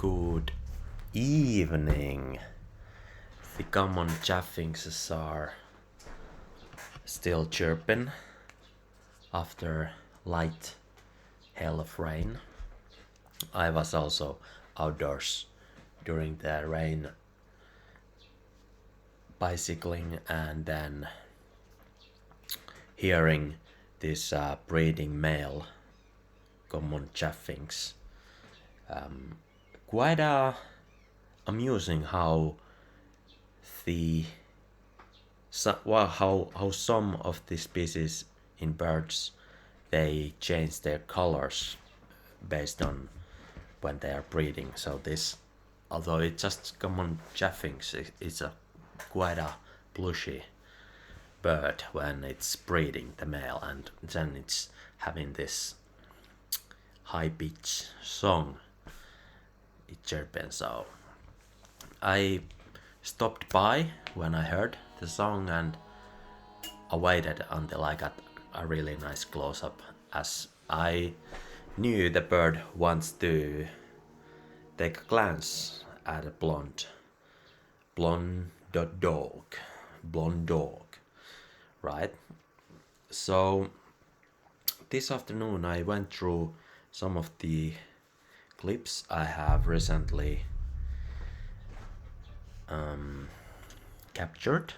Good evening. The common Chaffinches are still chirping after light hail of rain. I was also outdoors during the rain bicycling and then hearing this breeding male common Chaffinch. Quite amusing how how some of the species in birds they change their colors based on when they are breeding. So this, although it's just common Chaffinch, it's a quite a plushy bird when it's breeding the male, and then it's having this high pitch song it chirping. So I stopped by when I heard the song and I waited until I got a really nice close up, as I knew the bird wants to take a glance at a blonde dog, right? So this afternoon I went through some of the clips I have recently captured.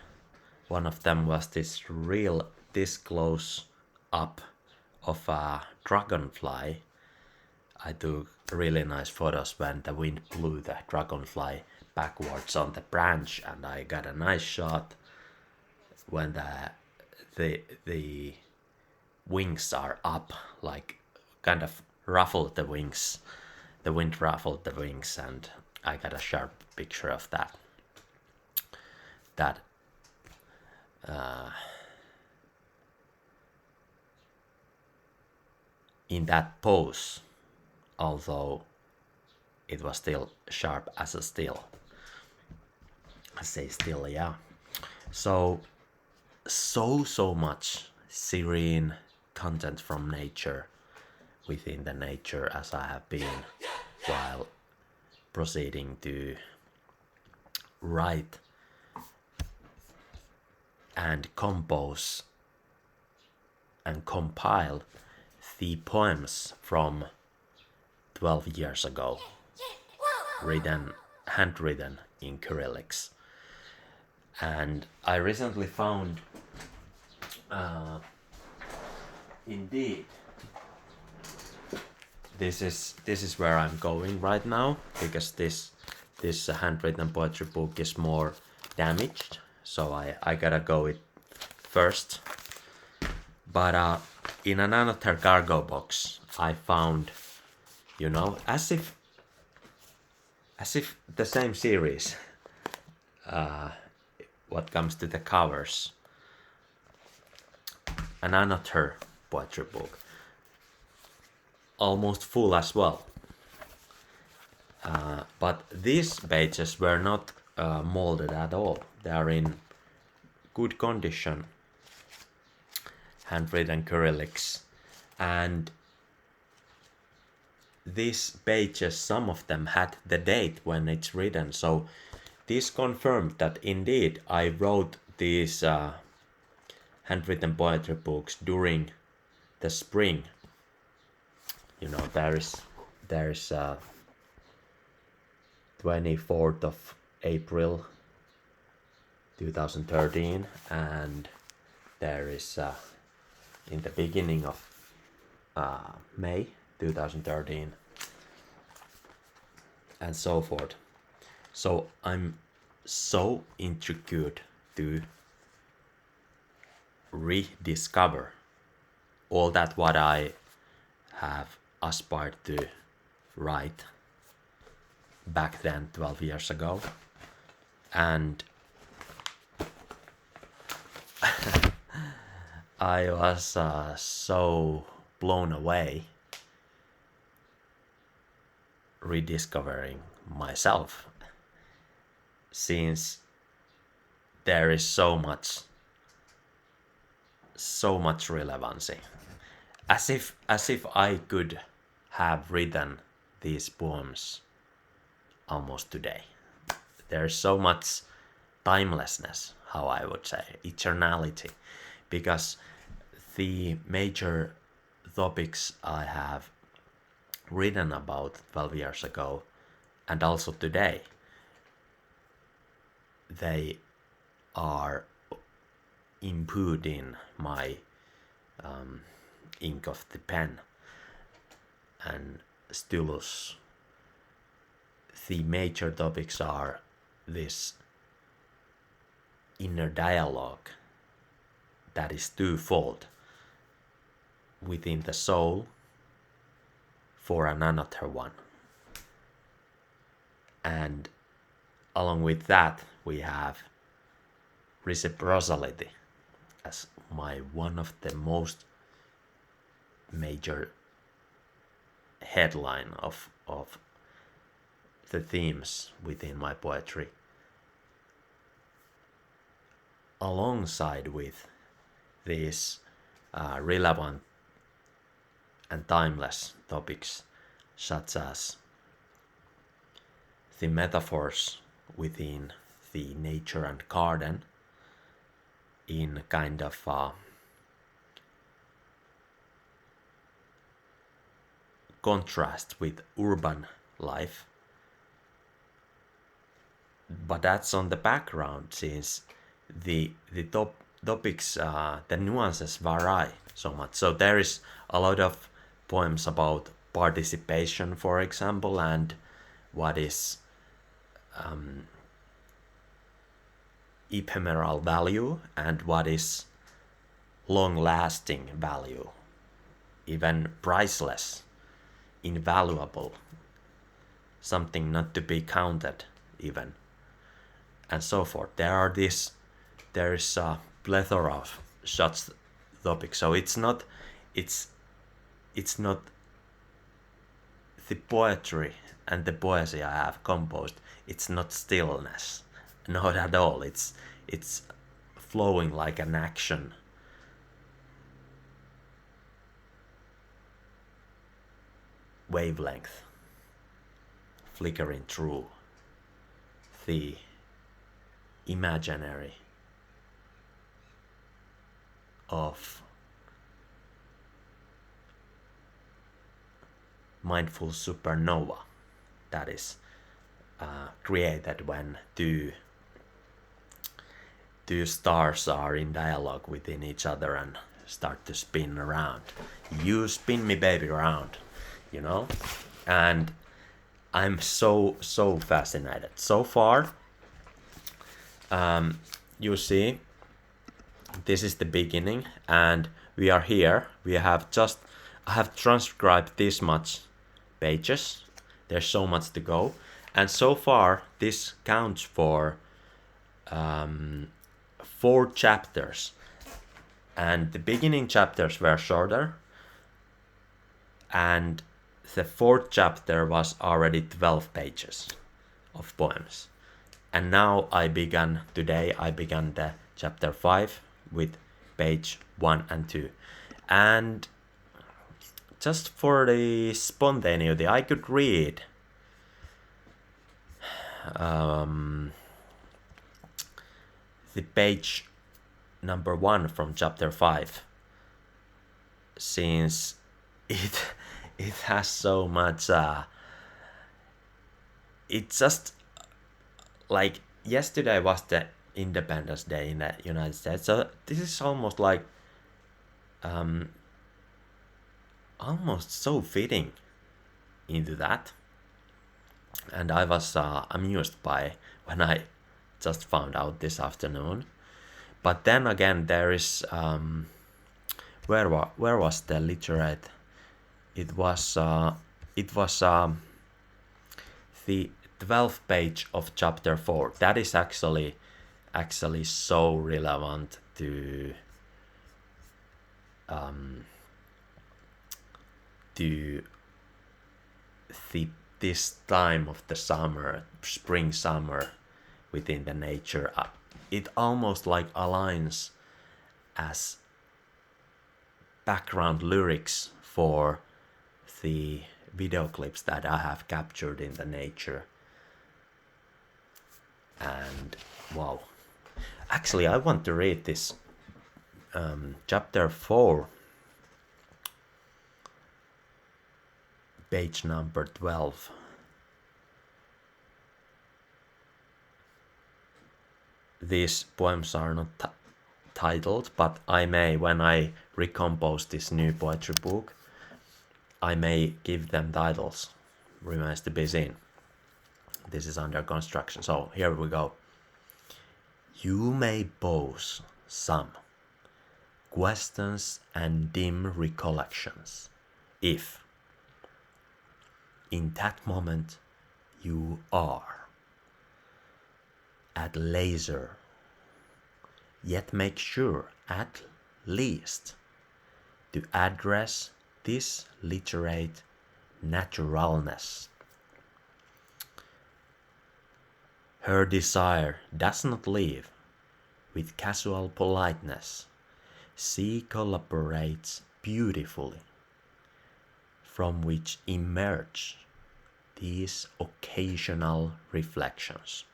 One of them was this close up of a dragonfly. I took really nice photos when the wind blew the dragonfly backwards on the branch, and I got a nice shot when the wings are up, like kind of ruffled the wings. The wind ruffled the wings, and I got a sharp picture of that. In that pose, although it was still sharp as a still. I say still, yeah. So much serene content from nature within the nature as I have been while proceeding to write and compose and compile the poems from 12 years ago, handwritten in Cyrillics. And I recently found indeed this is where I'm going right now, because this handwritten poetry book is more damaged, so I gotta go it first. But in another cargo box I found, as if the same series, what comes to the covers, another poetry book, almost full as well. But these pages were not molded at all. They are in good condition, handwritten Cyrillics, and these pages, some of them had the date when it's written, so this confirmed that indeed I wrote these handwritten poetry books during the spring. There is 24th of April 2013, and there is in the beginning of May 2013, and so forth. So I'm so intrigued to rediscover all that what I have aspired to write back then 12 years ago. And I was so blown away rediscovering myself, since there is so much relevancy, as if I could have written these poems almost today. There's so much timelessness, how I would say, eternality, because the major topics I have written about 12 years ago and also today, they are imbued in my ink of the pen and stylus. The major topics are this inner dialogue that is twofold within the soul for another one. And along with that, we have reciprocity as my one of the most major headline of the themes within my poetry, alongside with these relevant and timeless topics such as the metaphors within the nature and garden in kind of contrast with urban life. But that's on the background, since the topics, the nuances vary so much. So there is a lot of poems about participation, for example, and what is ephemeral value and what is long-lasting value, even priceless, invaluable, something not to be counted even, and so forth. There is a plethora of such topics. So it's not the poetry and the poesy I have composed. It's not stillness, not at all. It's flowing like an action. Wavelength flickering through the imaginary of mindful supernova that is created when two stars are in dialogue within each other and start to spin around. You spin me baby around, you know? And I'm so fascinated. So far, you see, this is the beginning and we are here. I have transcribed this much pages. There's so much to go. And so far, this counts for 4 chapters. And the beginning chapters were shorter. And the 4th chapter was already 12 pages of poems. And now today I began the chapter 5 with page 1 and 2. And just for the spontaneity, I could read the page number 1 from chapter 5, since it has so much it's just like yesterday was the Independence Day in the United States, so this is almost like almost so fitting into that. And I was amused by when I just found out this afternoon. But then again, there is where was the Literate? It was the 12th page of chapter 4. That is actually so relevant to this time of the spring summer within the nature. It almost like aligns as background lyrics for the video clips that I have captured in the nature And wow, actually I want to read this chapter 4, page number 12. These poems are not titled, but I may, when I recompose this new poetry book, I may give them titles. Remains to be seen. This is under construction. So here we go. You may pose some questions and dim recollections if, in that moment, you are at leisure, yet make sure at least to address this literate naturalness. Her desire does not leave with casual politeness. She collaborates beautifully, from which emerge these occasional reflections.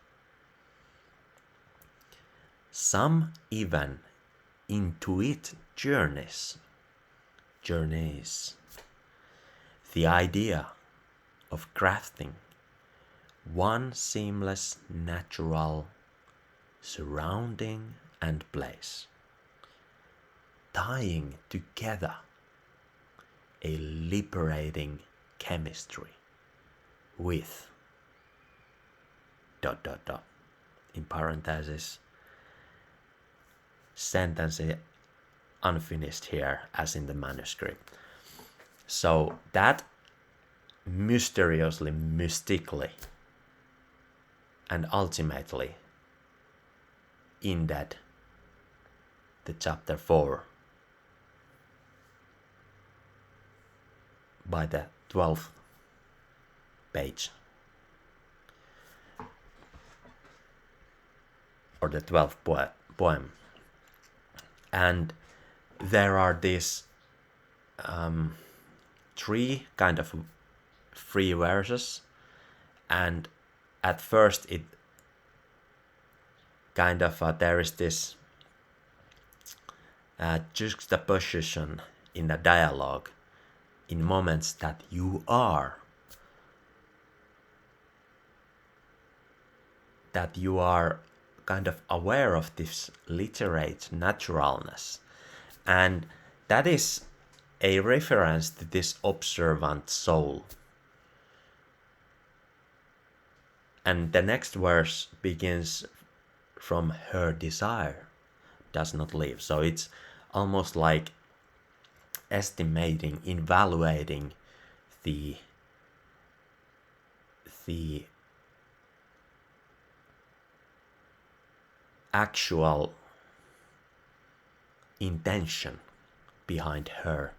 Some even intuit journeys. The idea of crafting one seamless natural surrounding and place, tying together a liberating chemistry with ... in parentheses, sentence unfinished here as in the manuscript. So that mysteriously, mystically, and ultimately ended the chapter 4 by the 12th page, or the 12th poem. And there are these 3 kind of free verses, and at first it kind of there is this juxtaposition in the dialogue in moments that you are kind of aware of this literate naturalness, and that is a reference to this observant soul. And the next verse begins from her desire does not leave. So it's almost like estimating, evaluating the actual intention behind her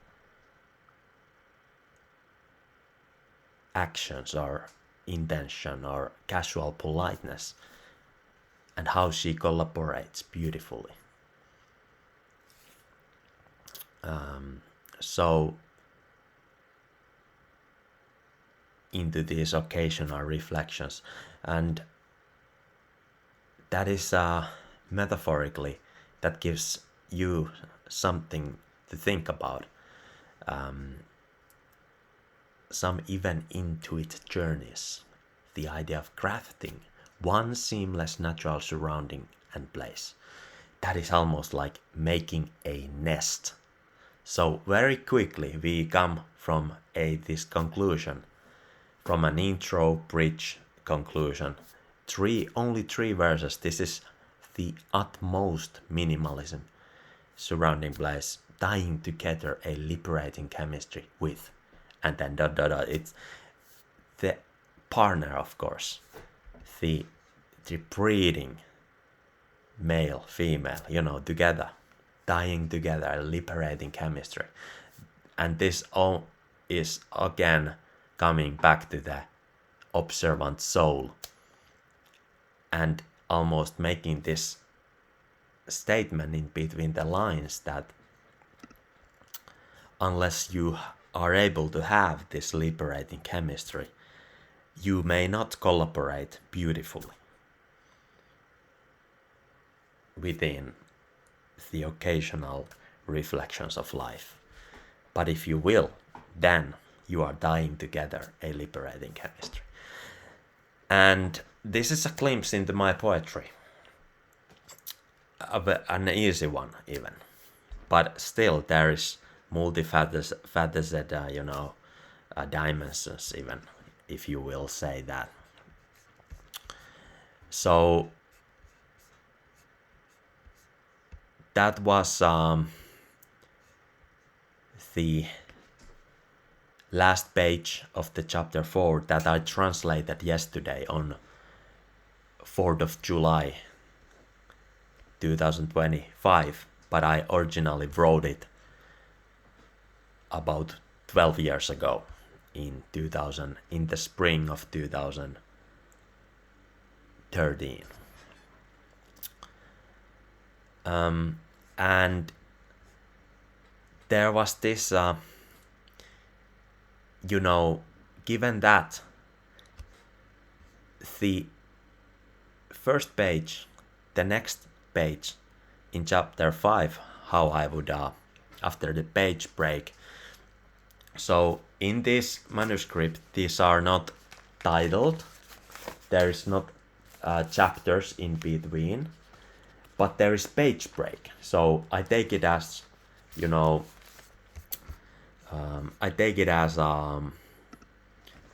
actions or intention or casual politeness, and how she collaborates beautifully. So into these occasional reflections, and that is metaphorically, that gives you something to think about. Some even intuit journeys, the idea of crafting one seamless natural surrounding and place. That is almost like making a nest. So very quickly we come from this conclusion, from an intro, bridge, conclusion. Only 3 verses. This is the utmost minimalism surrounding place, tying together a liberating chemistry with, and then ... It's the partner, of course, the breeding male, female, together, tying together a liberating chemistry. And this all is again coming back to the observant soul, and almost making this statement in between the lines that unless you are able to have this liberating chemistry, you may not collaborate beautifully. within the occasional reflections of life. But if you will, then you are dying together, a liberating chemistry. And this is a glimpse into my poetry, an easy one even. But still, there is multifaceted, dimensions, even, if you will say that. So that was the last page of the chapter 4 that I translated yesterday on 4th of July 2025, but I originally wrote it about 12 years ago in the spring of 2013. And there was this, given that the first page, the next page in chapter 5, how I would, after the page break. So in this manuscript, these are not titled, there is not chapters in between, but there is page break. So I take it as,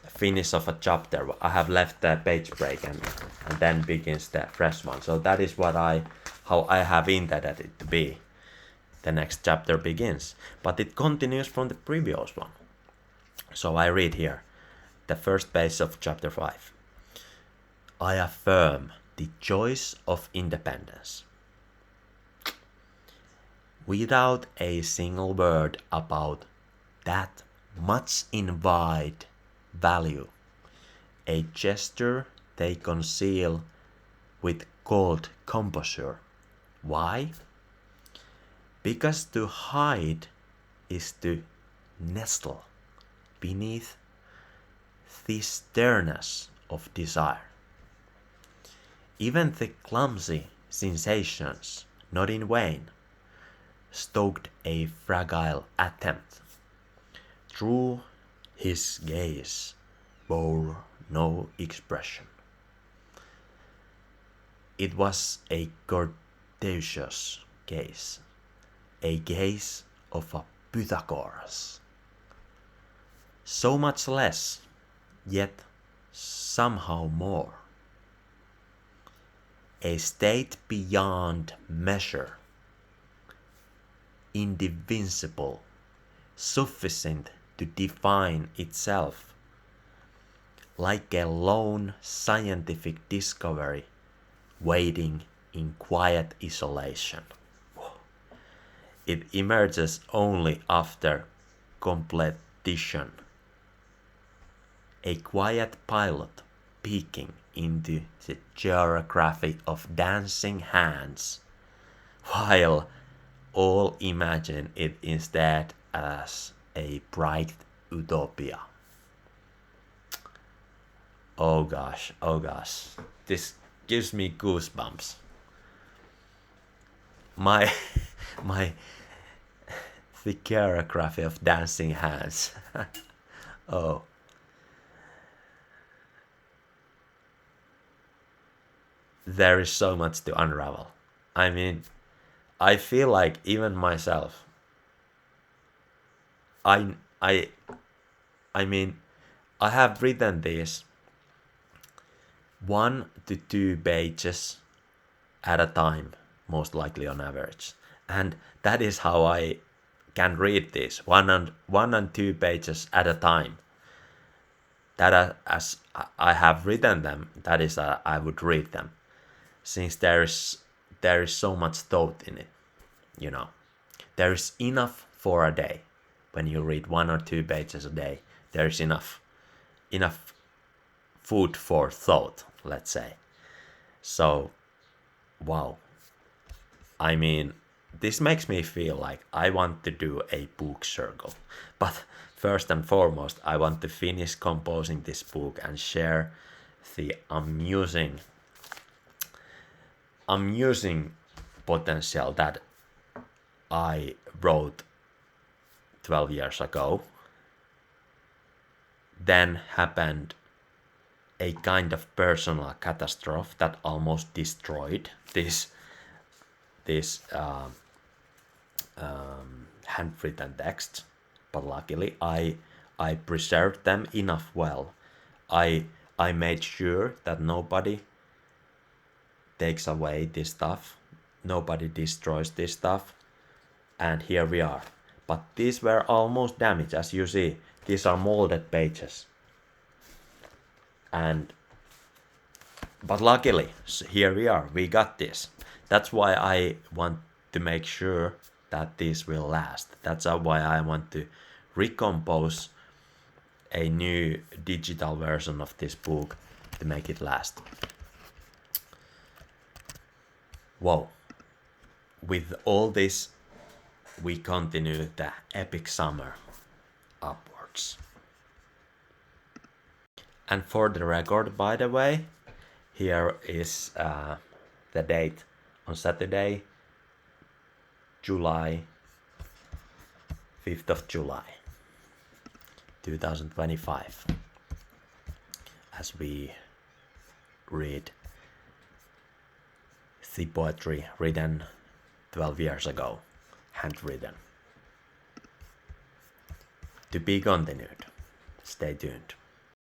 finish of a chapter. I have left the page break and then begins the fresh one. So that is how I have intended it to be. The next chapter begins, but it continues from the previous one. So I read here, the first page of chapter 5. I affirm the choice of independence. Without a single word about that much invited value, a gesture they conceal with cold composure. Why? Because to hide is to nestle beneath the sternness of desire. Even the clumsy sensations, not in vain, stoked a fragile attempt. Through his gaze bore no expression. It was a courteous gaze, a gaze of a Pythagoras. So much less, yet somehow more. A state beyond measure, indivisible, sufficient to define itself, like a lone scientific discovery waiting in quiet isolation. It emerges only after completion. A quiet pilot peeking into the geography of dancing hands, while all imagine it instead as a bright utopia. Oh gosh, this gives me goosebumps. My the choreography of dancing hands. Oh. There is so much to unravel. I mean, I feel like even myself, I mean, I have written this 1 to 2 pages at a time, most likely on average. And that is how I can read this, one and 2 pages at a time. That as I have written them, that is I would read them. Since there is so much thought in it, there is enough for a day. When you read 1 or 2 pages a day, there is enough food for thought, let's say. So, wow. I mean, this makes me feel like I want to do a book circle. But first and foremost, I want to finish composing this book and share the amusing potential that I wrote 12 years ago. Then happened a kind of personal catastrophe that almost destroyed this handwritten text. But luckily I preserved them enough well. I made sure that nobody takes away this stuff, nobody destroys this stuff, and here we are. But these were almost damaged, as you see. These are molded pages. But luckily, here we are, we got this. That's why I want to make sure that this will last. That's why I want to recompose a new digital version of this book to make it last. Whoa. With all this, we continue the epic summer upwards. And for the record, by the way, here is the date on Saturday, July 5th of July 2025, as we read the poetry written 12 years ago, handwritten. To be continued. Stay tuned.